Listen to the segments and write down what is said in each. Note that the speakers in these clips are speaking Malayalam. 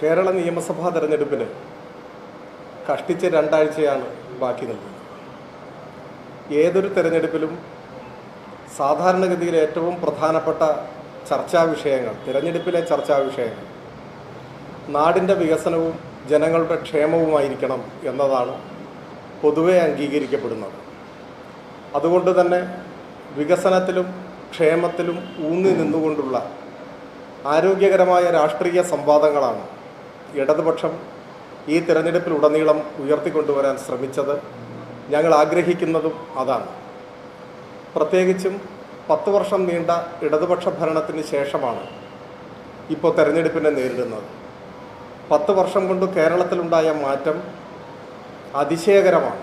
കേരള നിയമസഭാ തെരഞ്ഞെടുപ്പിന് കഷ്ടിച്ച് 2 ആഴ്ചയാണ് ബാക്കി നിൽക്കുന്നത്. ഏതൊരു തെരഞ്ഞെടുപ്പിലും സാധാരണഗതിയിൽ ഏറ്റവും പ്രധാനപ്പെട്ട ചർച്ചാ വിഷയങ്ങൾ, തിരഞ്ഞെടുപ്പിലെ ചർച്ചാ വിഷയങ്ങൾ നാടിൻ്റെ വികസനവും ജനങ്ങളുടെ ക്ഷേമവുമായിരിക്കണം എന്നതാണ് പൊതുവെ അംഗീകരിക്കപ്പെടുന്നത്. അതുകൊണ്ട് തന്നെ വികസനത്തിലും ക്ഷേമത്തിലും ഊന്നി നിന്നുകൊണ്ടുള്ള ആരോഗ്യകരമായ രാഷ്ട്രീയ സംവാദങ്ങളാണ് ഇടതുപക്ഷം ഈ തിരഞ്ഞെടുപ്പിലുടനീളം ഉയർത്തിക്കൊണ്ടുവരാൻ ശ്രമിച്ചത്. ഞങ്ങൾ ആഗ്രഹിക്കുന്നതും അതാണ്. പ്രത്യേകിച്ചും 10 വർഷം നീണ്ട ഇടതുപക്ഷ ഭരണത്തിന് ശേഷമാണ് ഇപ്പോൾ തെരഞ്ഞെടുപ്പിനെ നേരിടുന്നത്. 10 വർഷം കൊണ്ട് കേരളത്തിലുണ്ടായ മാറ്റം അതിശയകരമാണ്.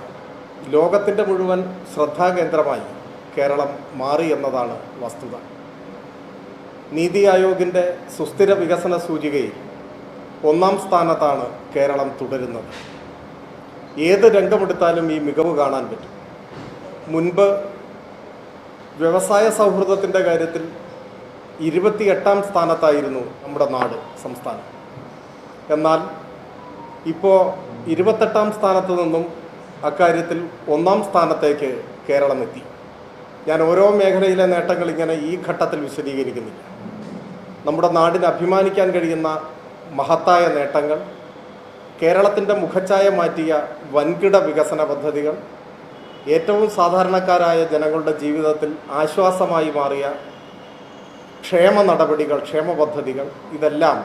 ലോകത്തിൻ്റെ മുഴുവൻ ശ്രദ്ധാകേന്ദ്രമായി കേരളം മാറി എന്നതാണ് വസ്തുത. നീതി ആയോഗിൻ്റെ സുസ്ഥിര വികസന സൂചികയിൽ 1-ാം സ്ഥാനത്താണ് കേരളം തുടരുന്നത്. ഏത് രംഗമെടുത്താലും ഈ മികവ് കാണാൻ പറ്റും. മുൻപ് വ്യവസായ സൗഹൃദത്തിൻ്റെ കാര്യത്തിൽ 28-ാം സ്ഥാനത്തായിരുന്നു നമ്മുടെ നാട്, സംസ്ഥാനം. എന്നാൽ ഇപ്പോൾ 28-ാം സ്ഥാനത്ത് നിന്നും അക്കാര്യത്തിൽ 1-ാം സ്ഥാനത്തേക്ക് കേരളം എത്തി. ഞാൻ ഓരോ മേഖലയിലെ നേട്ടങ്ങൾ ഇങ്ങനെ ഈ ഘട്ടത്തിൽ വിശദീകരിക്കുന്നില്ല. നമ്മുടെ നാടിന് അഭിമാനിക്കാൻ കഴിയുന്ന മഹത്തായ നേട്ടങ്ങൾ, കേരളത്തിൻ്റെ മുഖച്ഛായ മാറ്റിയ വൻകിട വികസന പദ്ധതികൾ, ഏറ്റവും സാധാരണക്കാരായ ജനങ്ങളുടെ ജീവിതത്തിൽ ആശ്വാസമായി മാറിയ ക്ഷേമ നടപടികൾ, ക്ഷേമ പദ്ധതികൾ, ഇതെല്ലാം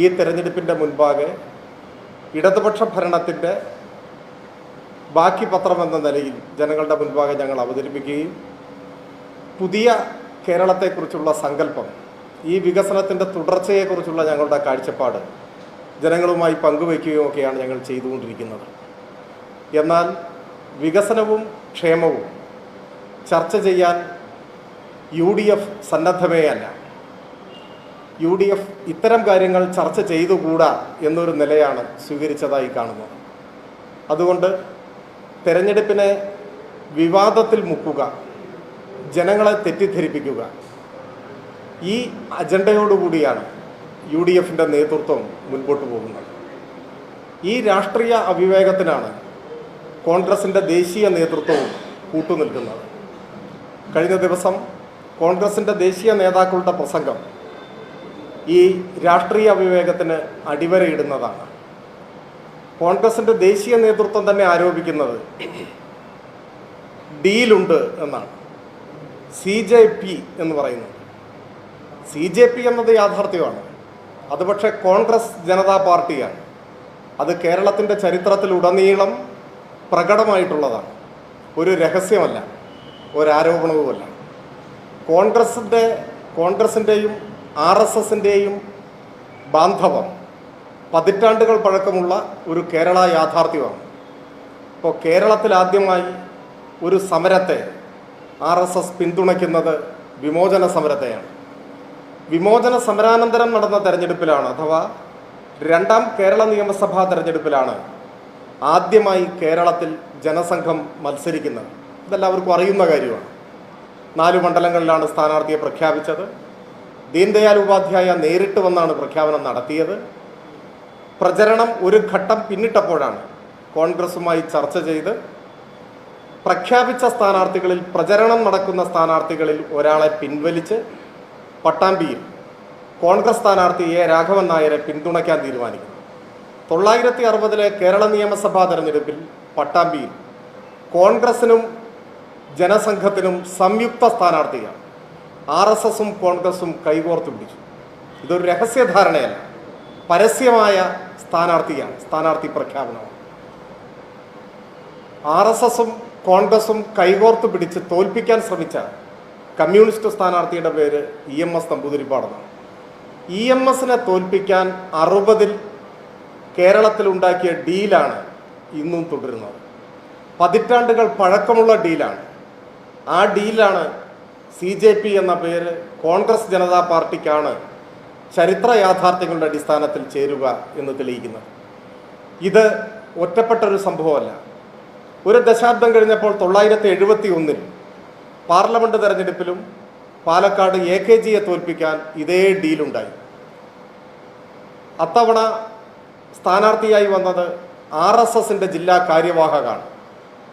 ഈ തെരഞ്ഞെടുപ്പിൻ്റെ മുൻപാകെ ഇടതുപക്ഷ ഭരണത്തിൻ്റെ ബാക്കി പത്രമെന്ന നിലയിൽ ജനങ്ങളുടെ മുൻപാകെ ഞങ്ങൾ അവതരിപ്പിക്കുകയും പുതിയ കേരളത്തെക്കുറിച്ചുള്ള സങ്കല്പം, ഈ വികസനത്തിൻ്റെ തുടർച്ചയെക്കുറിച്ചുള്ള ഞങ്ങളുടെ കാഴ്ചപ്പാട് ജനങ്ങളുമായി പങ്കുവയ്ക്കുകയും ഒക്കെയാണ് ഞങ്ങൾ ചെയ്തുകൊണ്ടിരിക്കുന്നത്. എന്നാൽ വികസനവും ക്ഷേമവും ചർച്ച ചെയ്യാൻ UDF സന്നദ്ധമേ അല്ല. UDF ഇത്തരം കാര്യങ്ങൾ ചർച്ച ചെയ്തുകൂടാ എന്നൊരു നിലയാണ് സ്വീകരിച്ചതായി കാണുന്നത്. അതുകൊണ്ട് തെരഞ്ഞെടുപ്പിനെ വിവാദത്തിൽ മുക്കുക, ജനങ്ങളെ തെറ്റിദ്ധരിപ്പിക്കുക, ഈ അജണ്ടയോടുകൂടിയാണ് UDFൻ്റെ നേതൃത്വം മുൻപോട്ട് പോകുന്നത്. ഈ രാഷ്ട്രീയ അവിവേകത്തിനാണ് കോൺഗ്രസിൻ്റെ ദേശീയ നേതൃത്വവും കൂട്ടുനിൽക്കുന്നത്. കഴിഞ്ഞ ദിവസം കോൺഗ്രസിൻ്റെ ദേശീയ നേതാക്കളുടെ പ്രസംഗം ഈ രാഷ്ട്രീയ അവിവേകത്തിന് അടിവരയിടുന്നതാണ്. കോൺഗ്രസിൻ്റെ ദേശീയ നേതൃത്വം തന്നെ ആരോപിക്കുന്നത് ഡീലുണ്ട് എന്നാണ്. CJP എന്ന് പറയുന്നത്. CJP എന്നത് യാഥാർത്ഥ്യമാണ്. അത് പക്ഷേ കോൺഗ്രസ് ജനതാ പാർട്ടിയാണ്. അത് കേരളത്തിൻ്റെ ചരിത്രത്തിലുടനീളം പ്രകടമായിട്ടുള്ളതാണ്. ഒരു രഹസ്യമല്ല, ഒരാരോപണവുമല്ല. കോൺഗ്രസിൻ്റെയും RSSൻ്റെയും ബാന്ധവം പതിറ്റാണ്ടുകൾ പഴക്കമുള്ള ഒരു കേരള യാഥാർത്ഥ്യമാണ്. ഇപ്പോൾ കേരളത്തിൽ ആദ്യമായി ഒരു സമരത്തെ RSS പിന്തുണയ്ക്കുന്നത് വിമോചന സമരത്തെയാണ്. വിമോചന സമരാനന്തരം നടന്ന തെരഞ്ഞെടുപ്പിലാണ്, അഥവാ 2-ാം കേരള നിയമസഭാ തെരഞ്ഞെടുപ്പിലാണ് ആദ്യമായി കേരളത്തിൽ ജനസംഘം മത്സരിക്കുന്നത്. ഇതെല്ലാവർക്കും അറിയുന്ന കാര്യമാണ്. 4 മണ്ഡലങ്ങളിലാണ് സ്ഥാനാർത്ഥിയെ പ്രഖ്യാപിച്ചത്. ദീൻദയാൽ ഉപാധ്യായ നേരിട്ട് വന്നാണ് പ്രഖ്യാപനം നടത്തിയത്. പ്രചരണം ഒരു ഘട്ടം പിന്നിട്ടപ്പോഴാണ് കോൺഗ്രസുമായി ചർച്ച ചെയ്ത് പ്രഖ്യാപിച്ച സ്ഥാനാർത്ഥികളിൽ, പ്രചരണം നടക്കുന്ന സ്ഥാനാർത്ഥികളിൽ ഒരാളെ പിൻവലിച്ച് പട്ടാമ്പിയിൽ കോൺഗ്രസ് സ്ഥാനാർത്ഥി A. രാഘവൻ നായരെ പിന്തുണയ്ക്കാൻ തീരുമാനിക്കുന്നു. 1960-ലെ കേരള നിയമസഭാ തെരഞ്ഞെടുപ്പിൽ പട്ടാമ്പിയിൽ കോൺഗ്രസിനും ജനസംഘത്തിനും സംയുക്ത സ്ഥാനാർത്ഥിയാണ്. RSSും കോൺഗ്രസും കൈകോർത്ത് പിടിച്ചു. ഇതൊരു രഹസ്യധാരണയല്ല, പരസ്യമായ സ്ഥാനാർത്ഥി പ്രഖ്യാപനമാണ്. RSSും കോൺഗ്രസും കൈകോർത്ത് പിടിച്ച് തോൽപ്പിക്കാൻ ശ്രമിച്ച കമ്മ്യൂണിസ്റ്റ് സ്ഥാനാർത്ഥിയുടെ പേര് EMS നമ്പൂതിരിപ്പാടെന്നാണ്. EMSനെ തോൽപ്പിക്കാൻ 60-ൽ കേരളത്തിലുണ്ടാക്കിയ ഡീലാണ് ഇന്നും തുടരുന്നത്. പതിറ്റാണ്ടുകൾ പഴക്കമുള്ള ഡീലാണ്. ആ ഡീലാണ് CJP എന്ന പേര് കോൺഗ്രസ് ജനതാ പാർട്ടിക്കാണ് ചരിത്ര യാഥാർത്ഥ്യങ്ങളുടെ അടിസ്ഥാനത്തിൽ ചേരുക എന്ന് തെളിയിക്കുന്നത്. ഇത് ഒറ്റപ്പെട്ടൊരു സംഭവമല്ല. ഒരു ദശാബ്ദം കഴിഞ്ഞപ്പോൾ 1971-ൽ പാർലമെൻറ്റ് തെരഞ്ഞെടുപ്പിലും പാലക്കാട് AKGയെ തോൽപ്പിക്കാൻ ഇതേ ഡീലുണ്ടായി. അത്തവണ സ്ഥാനാർത്ഥിയായി വന്നത് RSSന്റെ ജില്ലാ കാര്യവാഹകാണ്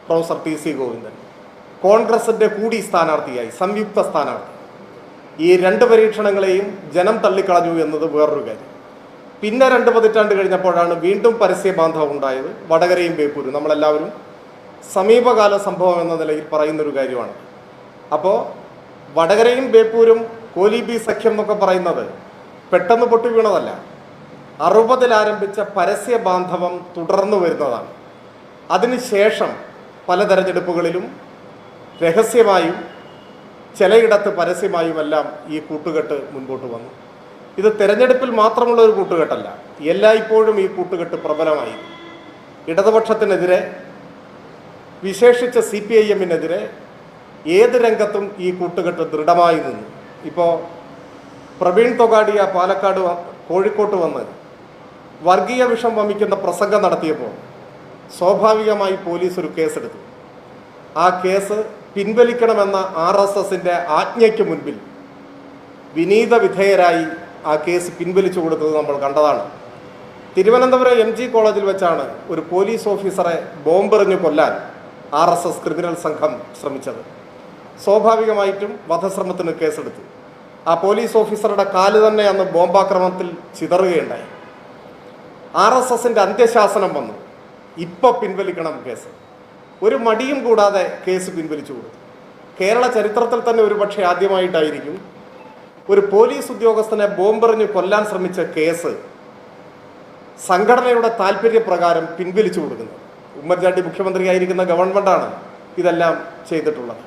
പ്രൊഫസർ TC ഗോവിന്ദൻ. കോൺഗ്രസിൻ്റെ കൂടി സ്ഥാനാർത്ഥിയായി, സംയുക്ത സ്ഥാനാർത്ഥി. ഈ രണ്ട് പരീക്ഷണങ്ങളെയും ജനം തള്ളിക്കളഞ്ഞു എന്നത് വേറൊരു കാര്യം. പിന്നെ 2 പതിറ്റാണ്ട് കഴിഞ്ഞപ്പോഴാണ് വീണ്ടും പരസ്യബാന്ധവം ഉണ്ടായത്. വടകരയും ബേപ്പൂരും നമ്മളെല്ലാവരും സമീപകാല സംഭവം എന്ന നിലയിൽ പറയുന്നൊരു കാര്യമാണ്. അപ്പോൾ വടകരയും ബേപ്പൂരും കോലീബി സഖ്യം എന്നൊക്കെ പറയുന്നത് പെട്ടെന്ന് പൊട്ടി വീണതല്ല. 60-ൽ ആരംഭിച്ച പരസ്യബാന്ധവം തുടർന്നു വരുന്നതാണ്. അതിനുശേഷം പല തെരഞ്ഞെടുപ്പുകളിലും രഹസ്യമായും ചിലയിടത്ത് പരസ്യമായുമെല്ലാം ഈ കൂട്ടുകെട്ട് മുൻപോട്ട് വന്നു. ഇത് തെരഞ്ഞെടുപ്പിൽ മാത്രമുള്ള ഒരു കൂട്ടുകെട്ടല്ല, എല്ലായ്പ്പോഴും ഈ കൂട്ടുകെട്ട് പ്രബലമായി. ഇടതുപക്ഷത്തിനെതിരെ, വിശേഷിച്ച് CPIM-നെതിരെ ഏത് രംഗത്തും ഈ കൂട്ടുകെട്ട് ദൃഢമായി നിന്നു. ഇപ്പോൾ പ്രവീൺ തൊഗാഡിയ പാലക്കാട് കോഴിക്കോട്ട് വന്ന് വർഗീയ വിഷം വമിക്കുന്ന പ്രസംഗം നടത്തിയപ്പോൾ സ്വാഭാവികമായി പോലീസ് ഒരു കേസെടുത്തു. ആ കേസ് പിൻവലിക്കണമെന്ന RSSന്റെ ആജ്ഞയ്ക്ക് മുൻപിൽ വിനീത വിധേയരായി ആ കേസ് പിൻവലിച്ചു കൊടുത്തത് നമ്മൾ കണ്ടതാണ്. തിരുവനന്തപുരം MG കോളേജിൽ വെച്ചാണ് ഒരു പോലീസ് ഓഫീസറെ ബോംബെറിഞ്ഞു കൊല്ലാൻ RSS ക്രിമിനൽ സംഘം ശ്രമിച്ചത്. സ്വാഭാവികമായിട്ടും വധശ്രമത്തിന് കേസെടുത്തു. ആ പോലീസ് ഓഫീസറുടെ കാല് തന്നെ അന്ന് ബോംബാക്രമണത്തിൽ ചിതറുകയുണ്ടായി. RSSന്റെ അന്ത്യശാസനം വന്നു, ഇപ്പോൾ പിൻവലിക്കണം കേസ്. ഒരു മടിയും കൂടാതെ കേസ് പിൻവലിച്ചു കൊടുത്തു. കേരള ചരിത്രത്തിൽ തന്നെ ഒരുപക്ഷെ ആദ്യമായിട്ടായിരിക്കും ഒരു പോലീസ് ഉദ്യോഗസ്ഥനെ ബോംബെറിഞ്ഞ് കൊല്ലാൻ ശ്രമിച്ച കേസ് സംഘടനയുടെ താല്പര്യപ്രകാരം പിൻവലിച്ചു കൊടുക്കുന്നത്. ഉമ്മൻചാണ്ടി മുഖ്യമന്ത്രിയായിരിക്കുന്ന ഗവൺമെൻറ്റാണ് ഇതെല്ലാം ചെയ്തിട്ടുള്ളത്.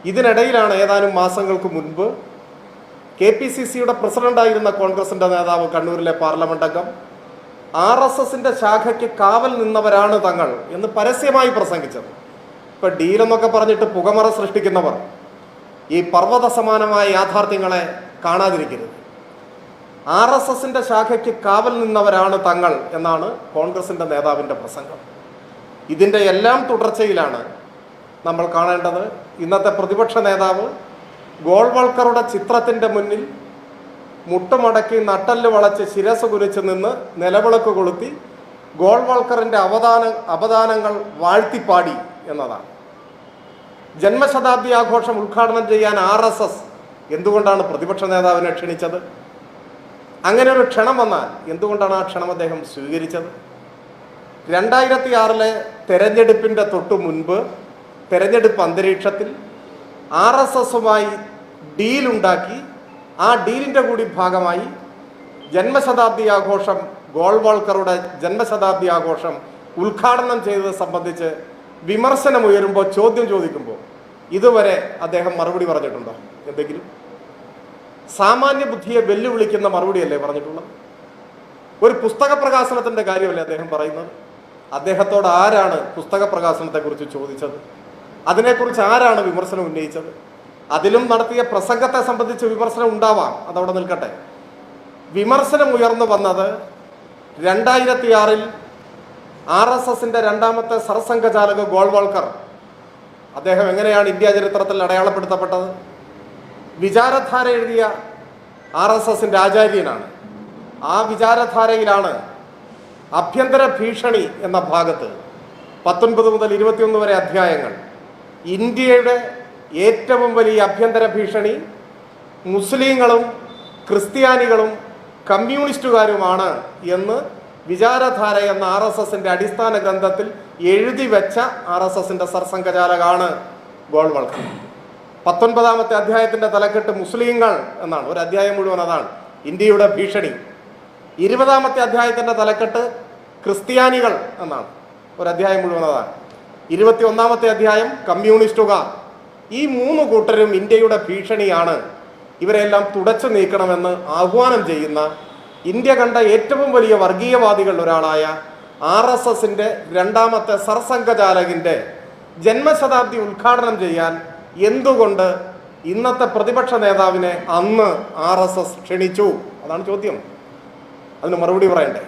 ഇതിനിടയിലാണ് ഏതാനും മാസങ്ങൾക്ക് മുൻപ് KPCCയുടെ പ്രസിഡന്റായിരുന്ന കോൺഗ്രസിൻ്റെ നേതാവ്, കണ്ണൂരിലെ പാർലമെന്റ് അംഗം, RSSന്റെ ശാഖയ്ക്ക് കാവൽ നിന്നവരാണ് തങ്ങൾ എന്ന് പരസ്യമായി പ്രസംഗിച്ചത്. ഇപ്പം ഡീലെന്നൊക്കെ പറഞ്ഞിട്ട് പുകമറ സൃഷ്ടിക്കുന്നവർ ഈ പർവ്വത സമാനമായ യാഥാർത്ഥ്യങ്ങളെ കാണാതിരിക്കരുത്. RSSന്റെ ശാഖയ്ക്ക് കാവൽ നിന്നവരാണ് തങ്ങൾ എന്നാണ് കോൺഗ്രസിൻ്റെ നേതാവിൻ്റെ പ്രസംഗം. ഇതിൻ്റെ എല്ലാം തുടർച്ചയിലാണ് നമ്മൾ കാണേണ്ടത് ഇന്നത്തെ പ്രതിപക്ഷ നേതാവ് ഗോൾവൾക്കറുടെ ചിത്രത്തിൻ്റെ മുന്നിൽ മുട്ടുമടക്കി നട്ടല് വളച്ച് ശിരസ് കുരിച്ച് നിന്ന് നിലവിളക്ക് കൊളുത്തി ഗോൾവൾക്കറിൻ്റെ അവദാനങ്ങൾ വാഴ്ത്തിപ്പാടി എന്നതാണ്. ജന്മശതാബ്ദി ആഘോഷം ഉദ്ഘാടനം ചെയ്യാൻ RSS എന്തുകൊണ്ടാണ് പ്രതിപക്ഷ നേതാവിനെ ക്ഷണിച്ചത്? അങ്ങനെ ഒരു ക്ഷണം വന്നാൽ എന്തുകൊണ്ടാണ് ആ ക്ഷണം അദ്ദേഹം സ്വീകരിച്ചത്? 2006 തെരഞ്ഞെടുപ്പിൻ്റെ തൊട്ടു മുൻപ് തെരഞ്ഞെടുപ്പ് അന്തരീക്ഷത്തിൽ RSSുമായി ഡീലുണ്ടാക്കി, ആ ഡീലിൻ്റെ കൂടി ഭാഗമായി ജന്മശതാബ്ദി ആഘോഷം, ഗോൾവൾക്കറുടെ ജന്മശതാബ്ദി ആഘോഷം ഉദ്ഘാടനം ചെയ്തത് സംബന്ധിച്ച് വിമർശനമുയരുമ്പോൾ, ചോദ്യം ചോദിക്കുമ്പോൾ ഇതുവരെ അദ്ദേഹം മറുപടി പറഞ്ഞിട്ടുണ്ടോ? എന്തെങ്കിലും സാമാന്യ ബുദ്ധിയെ വെല്ലുവിളിക്കുന്ന മറുപടിയല്ലേ പറഞ്ഞിട്ടുള്ളത്? ഒരു പുസ്തക പ്രകാശനത്തിൻ്റെ കാര്യമല്ലേ അദ്ദേഹം പറയുന്നത്? അദ്ദേഹത്തോട് ആരാണ് പുസ്തക പ്രകാശനത്തെക്കുറിച്ച് ചോദിച്ചത്? അതിനെക്കുറിച്ച് ആരാണ് വിമർശനം ഉന്നയിച്ചത്? അതിലും നടത്തിയ പ്രസംഗത്തെ സംബന്ധിച്ച് വിമർശനം ഉണ്ടാവാം, അതവിടെ നിൽക്കട്ടെ. വിമർശനം ഉയർന്നു വന്നത് 2006 RSSന്റെ രണ്ടാമത്തെ സർസംഘചാലക ഗോൾവൾക്കർ, അദ്ദേഹം എങ്ങനെയാണ് ഇന്ത്യ ചരിത്രത്തിൽ അടയാളപ്പെടുത്തപ്പെട്ടത്? വിചാരധാര എഴുതിയ RSSന്റെ ആചാര്യനാണ്. ആ വിചാരധാരയിലാണ് ആഭ്യന്തര ഭീഷണി എന്ന ഭാഗത്ത് 19 മുതൽ 21 വരെ അധ്യായങ്ങൾ ഇന്ത്യയുടെ ഏറ്റവും വലിയ ആഭ്യന്തര ഭീഷണി മുസ്ലിങ്ങളും ക്രിസ്ത്യാനികളും കമ്മ്യൂണിസ്റ്റുകാരുമാണ് എന്ന് വിചാരധാര എന്ന RSSന്റെ അടിസ്ഥാന ഗ്രന്ഥത്തിൽ എഴുതി വെച്ച RSSന്റെ സർസംഘചാലകാണ് ഗോൾവൾക്കർ. 19ാമത്തെ അധ്യായത്തിൻ്റെ തലക്കെട്ട് മുസ്ലിങ്ങൾ എന്നാണ്. ഒരു അധ്യായം മുഴുവൻ അതാണ്, ഇന്ത്യയുടെ ഭീഷണി. 20ാമത്തെ അധ്യായത്തിൻ്റെ തലക്കെട്ട് ക്രിസ്ത്യാനികൾ എന്നാണ്. ഒരു അധ്യായം മുഴുവൻ അതാണ്. 21ാമത്തെ അധ്യായം കമ്മ്യൂണിസ്റ്റുകാർ. ഈ 3 കൂട്ടരും ഇന്ത്യയുടെ ഭീഷണിയാണ്, ഇവരെല്ലാം തുടച്ചു നീക്കണമെന്ന് ആഹ്വാനം ചെയ്യുന്ന ഇന്ത്യ കണ്ട ഏറ്റവും വലിയ വർഗീയവാദികളിൽ ഒരാളായ RSSന്റെ രണ്ടാമത്തെ സർസംഘചാലകിൻ്റെ ജന്മശതാബ്ദി ഉദ്ഘാടനം ചെയ്യാൻ എന്തുകൊണ്ട് ഇന്നത്തെ പ്രതിപക്ഷ നേതാവിനെ അന്ന് RSS ക്ഷണിച്ചു? അതാണ് ചോദ്യം. അതിന് മറുപടി പറയണ്ടേ?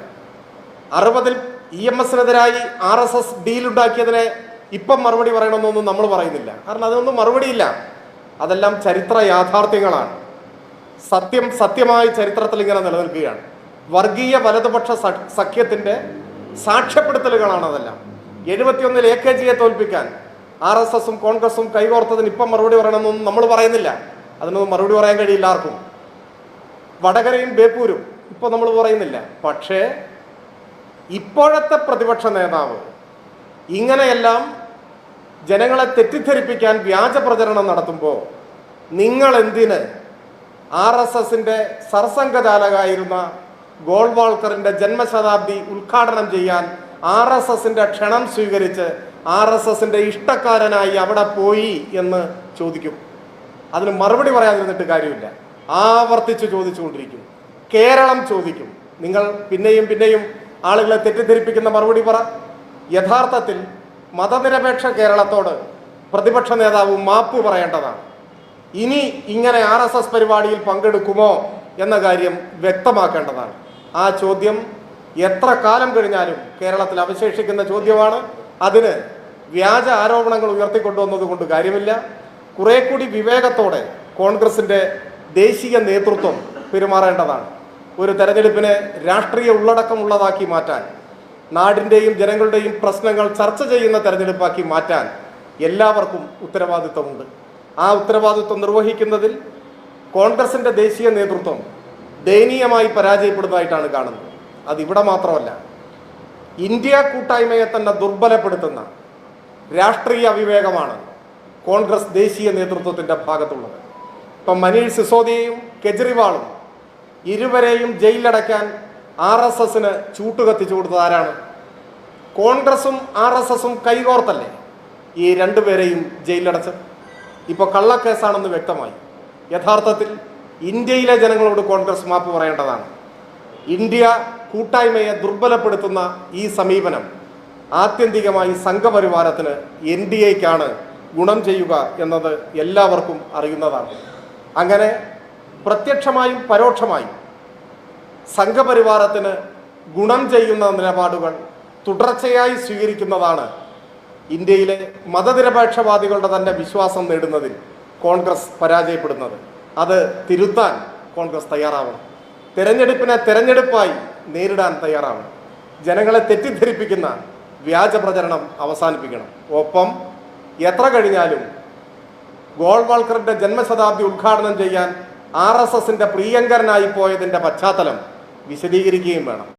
60-ൽ EMSനെതിരായി RSS ഡീലുണ്ടാക്കിയതിനെ ഇപ്പം മറുപടി പറയണമെന്നൊന്നും നമ്മൾ പറയുന്നില്ല. കാരണം അതിനൊന്നും മറുപടിയില്ല. അതെല്ലാം ചരിത്ര യാഥാർത്ഥ്യങ്ങളാണ്. സത്യമായി ചരിത്രത്തിൽ ഇങ്ങനെ നിലനിൽക്കുകയാണ്. വർഗീയ വലതുപക്ഷ സഖ്യത്തിൻ്റെ സാക്ഷ്യപ്പെടുത്തലുകളാണ് അതെല്ലാം. 71 AKGയെ തോൽപ്പിക്കാൻ RSSും കോൺഗ്രസും കൈകോർത്തതിന് ഇപ്പം മറുപടി പറയണമെന്നൊന്നും നമ്മൾ പറയുന്നില്ല. അതിനൊന്നും മറുപടി പറയാൻ കഴിയില്ല ആർക്കും. വടകരയും ബേപ്പൂരും ഇപ്പോൾ നമ്മൾ പറയുന്നില്ല. പക്ഷേ ഇപ്പോഴത്തെ പ്രതിപക്ഷ നേതാവ് ഇങ്ങനെയെല്ലാം ജനങ്ങളെ തെറ്റിദ്ധരിപ്പിക്കാൻ വ്യാജ പ്രചരണം നടത്തുമ്പോൾ നിങ്ങൾ എന്തിന് RSSന്റെ സർസംഘചാലകായിരുന്ന ഗോൾവാൾക്കറിന്റെ ജന്മശതാബ്ദി ഉദ്ഘാടനം ചെയ്യാൻ RSSന്റെ ക്ഷണം സ്വീകരിച്ച് RSSന്റെ ഇഷ്ടക്കാരനായി അവിടെ പോയി എന്ന് ചോദിക്കും? അതിന് മറുപടി പറയാതിരുന്നിട്ട് കാര്യമില്ല. ആവർത്തിച്ച് ചോദിച്ചുകൊണ്ടിരിക്കും. കേരളം ചോദിക്കും. നിങ്ങൾ പിന്നെയും പിന്നെയും ആളുകളെ തെറ്റിദ്ധരിപ്പിക്കുന്ന മറുപടി പറ. യഥാർത്ഥത്തിൽ മതനിരപേക്ഷ കേരളത്തോട് പ്രതിപക്ഷ നേതാവ് മാപ്പ് പറയേണ്ടതാണ്. ഇനി ഇങ്ങനെ RSS പരിപാടിയിൽ പങ്കെടുക്കുമോ എന്ന കാര്യം വ്യക്തമാക്കേണ്ടതാണ്. ആ ചോദ്യം എത്ര കാലം കഴിഞ്ഞാലും കേരളത്തിൽ അവശേഷിക്കുന്ന ചോദ്യമാണ്. അതിന് വ്യാജ ആരോപണങ്ങൾ ഉയർത്തിക്കൊണ്ടുവന്നത് കൊണ്ട് കാര്യമില്ല. കുറെ കൂടി വിവേകത്തോടെ കോൺഗ്രസിൻ്റെ ദേശീയ നേതൃത്വം പെരുമാറേണ്ടതാണ്. ഒരു തെരഞ്ഞെടുപ്പിനെ രാഷ്ട്രീയ ഉള്ളടക്കമുള്ളതാക്കി മാറ്റാൻ, നാടിൻ്റെയും ജനങ്ങളുടെയും പ്രശ്നങ്ങൾ ചർച്ച ചെയ്യുന്ന തെരഞ്ഞെടുപ്പാക്കി മാറ്റാൻ എല്ലാവർക്കും ഉത്തരവാദിത്വമുണ്ട്. ആ ഉത്തരവാദിത്വം നിർവഹിക്കുന്നതിൽ കോൺഗ്രസിൻ്റെ ദേശീയ നേതൃത്വം ദയനീയമായി പരാജയപ്പെടുന്നതായിട്ടാണ് കാണുന്നത്. അതിവിടെ മാത്രമല്ല, ഇന്ത്യ കൂട്ടായ്മയെ തന്നെ ദുർബലപ്പെടുത്തുന്ന രാഷ്ട്രീയ അവിവേകമാണ് കോൺഗ്രസ് ദേശീയ നേതൃത്വത്തിൻ്റെ ഭാഗത്തുള്ളത്. ഇപ്പം മനീഷ് സിസോദിയയും കെജ്രിവാളും ഇരുവരെയും ജയിലിലടയ്ക്കാൻ RSSന് ചൂട്ടുകത്തിച്ചു കൊടുത്തത് ആരാണ്? കോൺഗ്രസും RSSും കൈകോർത്തല്ലേ ഈ രണ്ടുപേരെയും ജയിലിലടച്ചത്? ഇപ്പോൾ കള്ളക്കേസാണെന്ന് വ്യക്തമായി. യഥാർത്ഥത്തിൽ ഇന്ത്യയിലെ ജനങ്ങളോട് കോൺഗ്രസ് മാപ്പ് പറയേണ്ടതാണ്. ഇന്ത്യ കൂട്ടായ്മയെ ദുർബലപ്പെടുത്തുന്ന ഈ സമീപനം ആത്യന്തികമായി സംഘപരിവാരത്തിന് NDAയ്ക്കാണ് ഗുണം ചെയ്യുക എന്നത് എല്ലാവർക്കും അറിയുന്നതാണ്. അങ്ങനെ പ്രത്യക്ഷമായും പരോക്ഷമായും സംഘപരിവാരത്തിന് ഗുണം ചെയ്യുന്ന നിലപാടുകൾ തുടർച്ചയായി സ്വീകരിക്കുന്നതാണ് ഇന്ത്യയിലെ മതനിരപേക്ഷവാദികളുടെ തന്നെ വിശ്വാസം നേടുന്നതിൽ കോൺഗ്രസ് പരാജയപ്പെടുന്നത്. അത് തിരുത്താൻ കോൺഗ്രസ് തയ്യാറാവണം. തെരഞ്ഞെടുപ്പിനെ തെരഞ്ഞെടുപ്പായി നേരിടാൻ തയ്യാറാവണം. ജനങ്ങളെ തെറ്റിദ്ധരിപ്പിക്കുന്ന വ്യാജ പ്രചരണം അവസാനിപ്പിക്കണം. ഒപ്പം എത്ര കഴിഞ്ഞാലും ഗോൾവാൾക്കറിന്റെ ജന്മശതാബ്ദി ഉദ്ഘാടനം ചെയ്യാൻ RSSന്റെ പ്രിയങ്കരനായി പോയതിൻ്റെ പശ്ചാത്തലം വിശദീകരിക്കുകയും വേണം.